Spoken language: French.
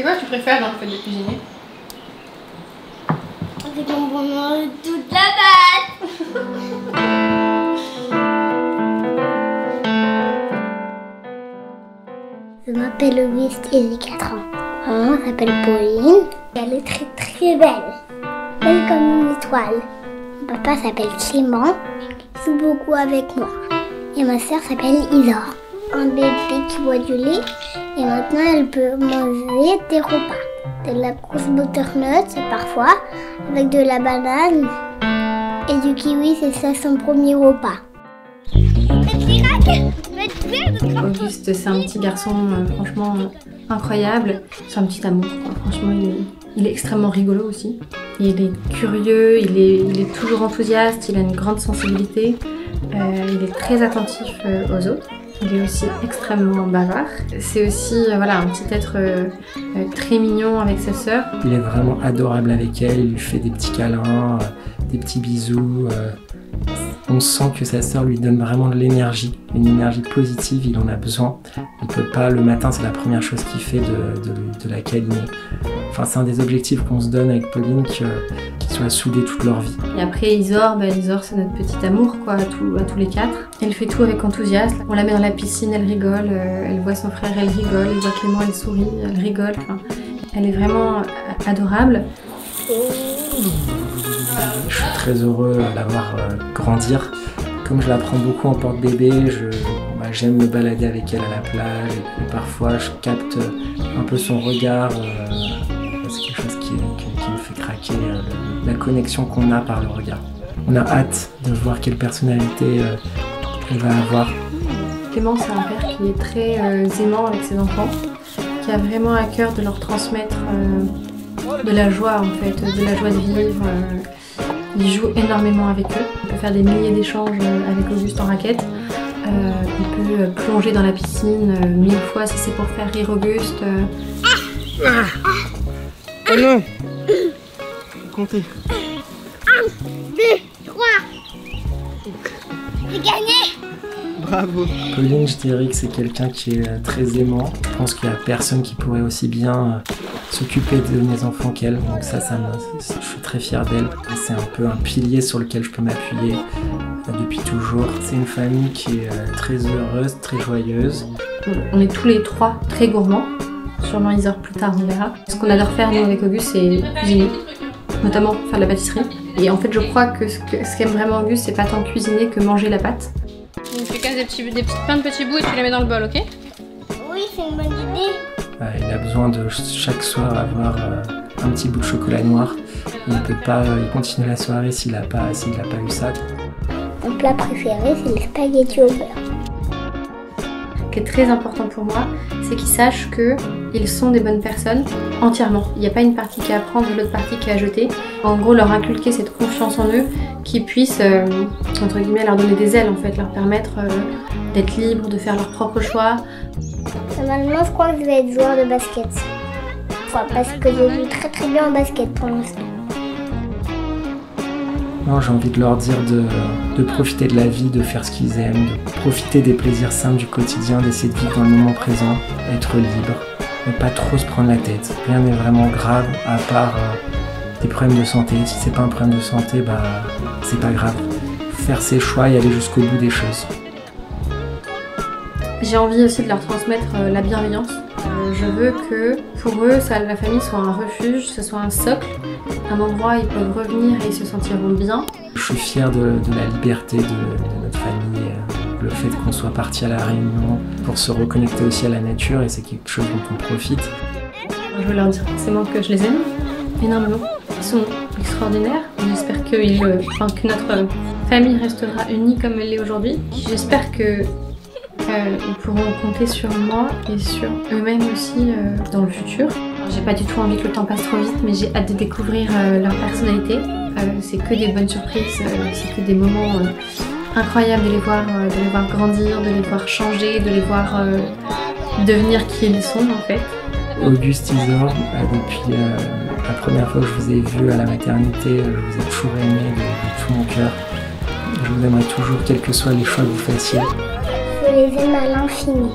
C'est quoi que tu préfères dans le fait de cuisiner? C'est qu'on mange toute la pâte. Je m'appelle Auguste et j'ai 4 ans. Maman s'appelle Pauline. Elle est très très belle. Belle comme une étoile. Mon papa s'appelle Clément. Il joue beaucoup avec moi. Et ma soeur s'appelle Isa. Un bébé qui boit du lait. Et maintenant elle peut manger des repas. De la grosse butternut parfois. Avec de la banane. Et du kiwi, c'est ça son premier repas. Auguste, c'est un petit garçon franchement incroyable. C'est un petit amour, quoi. Franchement, il est extrêmement rigolo aussi. Il est curieux, il est toujours enthousiaste, il a une grande sensibilité. Il est très attentif aux autres. Il est aussi extrêmement bavard. C'est aussi voilà, un petit être très mignon avec sa sœur. Il est vraiment adorable avec elle, il lui fait des petits câlins, des petits bisous. On sent que sa sœur lui donne vraiment de l'énergie, une énergie positive, il en a besoin. Il peut pas, le matin c'est la première chose qu'il fait de la câliner. Enfin, c'est un des objectifs qu'on se donne avec Pauline, qu'ils soient soudés toute leur vie. Et après Isor, Isor c'est notre petit amour quoi, à tous les 4. Elle fait tout avec enthousiasme. On la met dans la piscine, elle rigole, elle voit son frère, elle rigole, elle voit Clément, elle sourit, elle rigole. Enfin, elle est vraiment adorable. Je suis très heureux de la voir grandir. Comme je la prends beaucoup en porte-bébé, j'aime me balader avec elle à la plage et parfois je capte un peu son regard. C'est quelque chose qui me fait craquer, la connexion qu'on a par le regard. On a hâte de voir quelle personnalité elle va avoir. Clément, c'est un père qui est très aimant avec ses enfants, qui a vraiment à cœur de leur transmettre de la joie en fait, de la joie de vivre. Il joue énormément avec eux. Il peut faire des milliers d'échanges avec Auguste en raquette. Il peut plonger dans la piscine 1000 fois si c'est pour faire rire Auguste. Oh non! Comptez. 1, 2, 3. J'ai gagné! Bravo! Pauline, je dirais que c'est quelqu'un qui est très aimant. Je pense qu'il n'y a personne qui pourrait aussi bien s'occuper de mes enfants qu'elle. Donc je suis très fier d'elle. C'est un peu un pilier sur lequel je peux m'appuyer depuis toujours. C'est une famille qui est très heureuse, très joyeuse. On est tous les 3 très gourmands. Sûrement Isor plus tard, on verra. Ce qu'on adore faire nous avec Auguste, c'est cuisiner. Notamment faire de la pâtisserie. Et en fait, je crois que ce qu'aime vraiment Auguste, c'est pas tant cuisiner que manger la pâte. Tu fais quand même plein de petits bouts et tu les mets dans le bol, ok? Oui, c'est une bonne idée. Il a besoin de chaque soir avoir un petit bout de chocolat noir. Il ne peut pas continuer la soirée s'il n'a pas eu ça. Mon plat préféré, c'est les spaghettis au beurre. Ce qui est très important pour moi, c'est qu'ils sachent qu'ils sont des bonnes personnes entièrement. Il n'y a pas une partie qui est à prendre et l'autre partie qui est à jeter. En gros, leur inculquer cette confiance en eux, qu'ils puissent, entre guillemets, leur donner des ailes, en fait, leur permettre d'être libres, de faire leurs propres choix. Normalement, je crois que je vais être joueur de basket. Enfin, parce que je joue très très bien en basket pour l'instant. Non, j'ai envie de leur dire de profiter de la vie, de faire ce qu'ils aiment, de profiter des plaisirs simples du quotidien, d'essayer de vivre dans le moment présent, être libre, ne pas trop se prendre la tête. Rien n'est vraiment grave à part des problèmes de santé. Si c'est pas un problème de santé, c'est pas grave. Faire ses choix et aller jusqu'au bout des choses. J'ai envie aussi de leur transmettre la bienveillance. Je veux que pour eux, la famille soit un refuge, ce soit un socle, un endroit où ils peuvent revenir et ils se sentiront bien. Je suis fier de la liberté de notre famille, le fait qu'on soit parti à la Réunion pour se reconnecter aussi à la nature et c'est quelque chose dont on profite. Je veux leur dire forcément que je les aime énormément. Ils sont extraordinaires. J'espère que notre famille restera unie comme elle l'est aujourd'hui. J'espère que ils pourront compter sur moi et sur eux-mêmes aussi dans le futur. J'ai pas du tout envie que le temps passe trop vite, mais j'ai hâte de découvrir leur personnalité. C'est que des bonnes surprises, c'est que des moments incroyables de les voir grandir, de les voir changer, de les voir devenir qui ils sont en fait. Auguste, Isor, depuis la première fois que je vous ai vu à la maternité, je vous ai toujours aimé de tout mon cœur. Je vous aimerai toujours, quels que soient les choix que vous fassiez. Je les aime à l'infini.